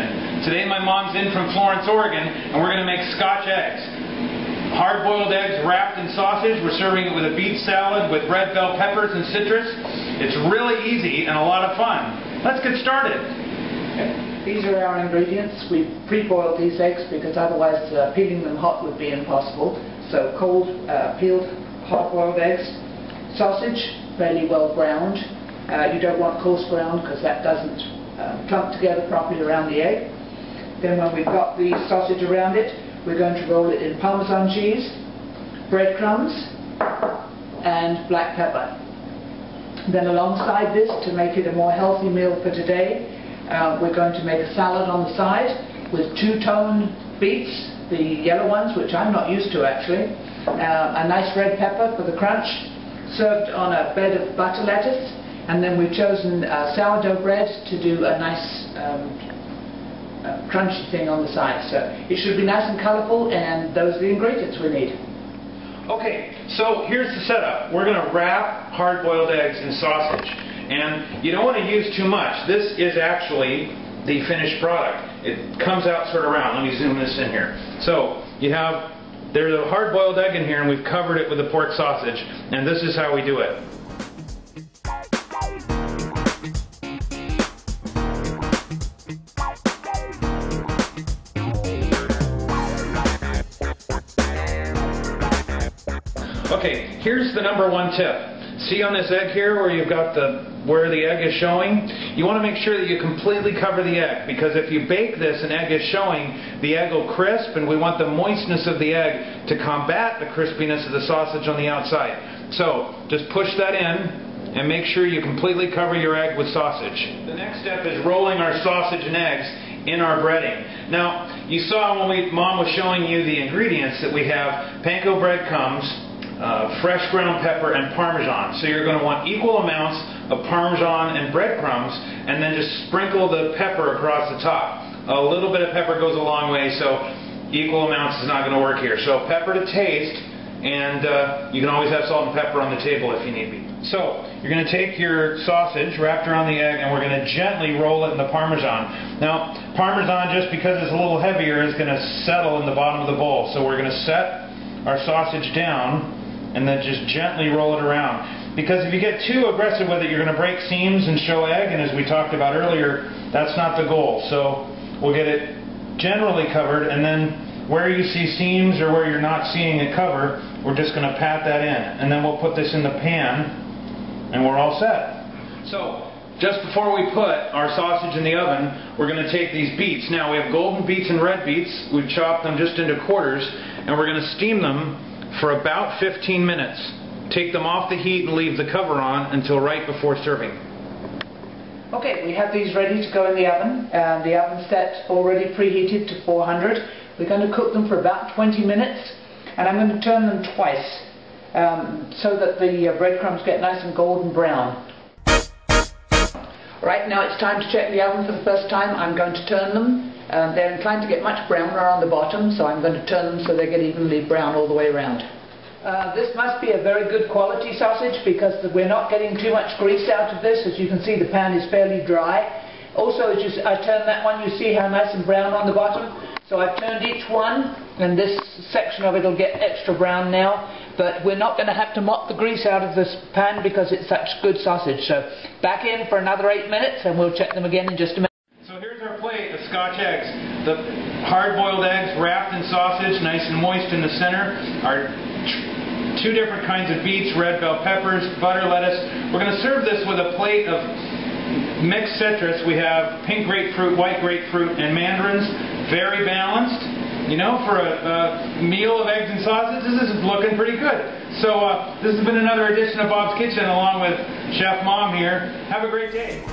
Kitchen. Today my mom's in from Florence, Oregon, and we're going to make Scotch eggs. Hard-boiled eggs wrapped in sausage. We're serving it with a beet salad with red bell peppers and citrus. It's really easy and a lot of fun. Let's get started. These are our ingredients. We pre-boiled these eggs because otherwise peeling them hot would be impossible. So cold, peeled, hard-boiled eggs. Sausage, fairly well browned. You don't want coarse ground because that doesn't clump together properly around the egg. Then when we've got the sausage around it, we're going to roll it in parmesan cheese, breadcrumbs, and black pepper. Then alongside this, to make it a more healthy meal for today, we're going to make a salad on the side with two-tone beets, the yellow ones, which I'm not used to actually, a nice red pepper for the crunch, served on a bed of butter lettuce, and then we've chosen sourdough bread to do a nice crunchy thing on the side. So it should be nice and colourful, and those are the ingredients we need. Okay, so here's the setup. We're going to wrap hard-boiled eggs in sausage. And you don't want to use too much. This is actually the finished product. It comes out sort of round. Let me zoom this in here. So there's a hard-boiled egg in here, and we've covered it with the pork sausage. And this is how we do it. Okay, here's the #1 tip. See on this egg here where you've got where the egg is showing? You want to make sure that you completely cover the egg, because if you bake this and egg is showing, the egg will crisp, and we want the moistness of the egg to combat the crispiness of the sausage on the outside. So just push that in and make sure you completely cover your egg with sausage. The next step is rolling our sausage and eggs in our breading. Now, you saw when Mom was showing you the ingredients that we have panko breadcrumbs, fresh ground pepper, and parmesan. So you're going to want equal amounts of parmesan and breadcrumbs, and then just sprinkle the pepper across the top. A little bit of pepper goes a long way, so equal amounts is not going to work here. So pepper to taste, and you can always have salt and pepper on the table if you need be. So you're going to take your sausage wrapped around the egg, and we're going to gently roll it in the parmesan. Now, parmesan, just because it's a little heavier, is going to settle in the bottom of the bowl. So we're going to set our sausage down and then just gently roll it around. Because if you get too aggressive with it, you're going to break seams and show egg, and as we talked about earlier, that's not the goal. So we'll get it generally covered, and then where you see seams or where you're not seeing it cover, we're just going to pat that in. And then we'll put this in the pan, and we're all set. So just before we put our sausage in the oven, we're going to take these beets. Now we have golden beets and red beets. We've chopped them just into quarters, and we're going to steam them for about 15 minutes. Take them off the heat and leave the cover on until right before serving. Okay, we have these ready to go in the oven. The oven's set already preheated to 400. We're going to cook them for about 20 minutes, and I'm going to turn them twice so that the breadcrumbs get nice and golden brown. Right now it's time to check the oven for the first time. I'm going to turn them. They're inclined to get much browner on the bottom, so I'm going to turn them so they get evenly brown all the way around. This must be a very good quality sausage because we're not getting too much grease out of this. As you can see, the pan is fairly dry. Also, as I turn that one, you see how nice and brown on the bottom. So I've turned each one, and this section of it will get extra brown now. But we're not going to have to mop the grease out of this pan because it's such good sausage. So back in for another 8 minutes, and we'll check them again in just a minute. So here's our plate of Scotch eggs. The hard-boiled eggs wrapped in sausage, nice and moist in the center. Our two different kinds of beets, red bell peppers, butter lettuce. We're going to serve this with a plate of mixed citrus. We have pink grapefruit, white grapefruit, and mandarins. Very balanced. You know, for a meal of eggs and sausage, this is looking pretty good. So this has been another edition of Bob's Kitchen along with Chef Mom here. Have a great day.